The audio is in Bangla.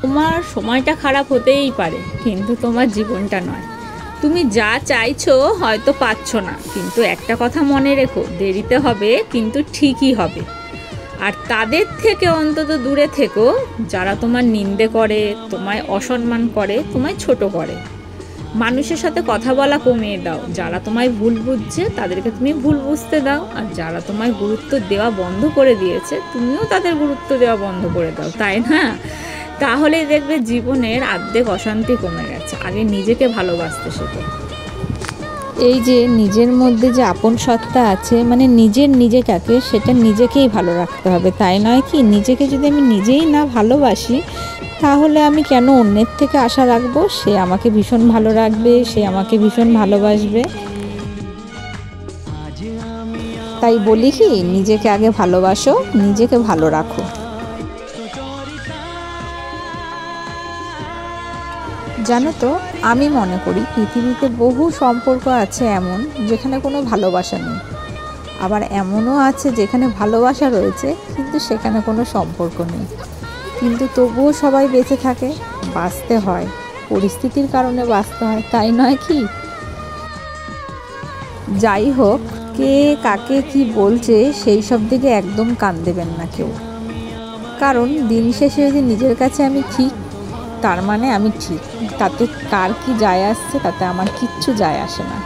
তোমার সময়টা খারাপ হতেই পারে, কিন্তু তোমার জীবনটা নয়। তুমি যা চাইছো হয়তো পাচ্ছ না, কিন্তু একটা কথা মনে রেখো, দেরিতে হবে কিন্তু ঠিকই হবে। আর তাদের থেকে অন্তত দূরে থেকো যারা তোমার নিন্দে করে, তোমায় অসম্মান করে, তোমায় ছোট করে। মানুষের সাথে কথা বলা কমিয়ে দাও। যারা তোমায় ভুল বুঝছে তাদেরকে তুমি ভুল বুঝতে দাও, আর যারা তোমায় গুরুত্ব দেওয়া বন্ধ করে দিয়েছে তুমিও তাদের গুরুত্ব দেওয়া বন্ধ করে দাও, তাই না? তাহলেই দেখবে জীবনের অর্ধেক অশান্তি কমে গেছে। আগে নিজেকে ভালোবাসতে শেখো। এই যে নিজের মধ্যে যে আপন সত্তা আছে, মানে নিজেকে সেটা নিজেকেই ভালো রাখতে হবে, তাই নয় কি? নিজেকে যদি আমি নিজেই না ভালোবাসি, তাহলে আমি কেন অন্যের থেকে আশা রাখবো সে আমাকে ভীষণ ভালো রাখবে, সে আমাকে ভীষণ ভালোবাসবে? তাই বলি কি, নিজেকে আগে ভালোবাসো, নিজেকে ভালো রাখো। জানো তো, আমি মনে করি পৃথিবীতে বহু সম্পর্ক আছে এমন যেখানে কোনো ভালোবাসা নেই, আবার এমনও আছে যেখানে ভালোবাসা রয়েছে কিন্তু সেখানে কোনো সম্পর্ক নেই, কিন্তু তবুও সবাই বেঁচে থাকে। বাঁচতে হয়, পরিস্থিতির কারণে বাঁচতে হয়, তাই নয় কি? যাই হোক, কে কাকে কি বলছে সেই সব দিকে একদম কান দেবেন না কেউ, কারণ দিন শেষে যদি নিজের কাছে আমি ঠিক, তার মানে আমি ঠিক, তাতে কার কি যায় আসছে, তাতে আমার কিচ্ছু যায় আসে না।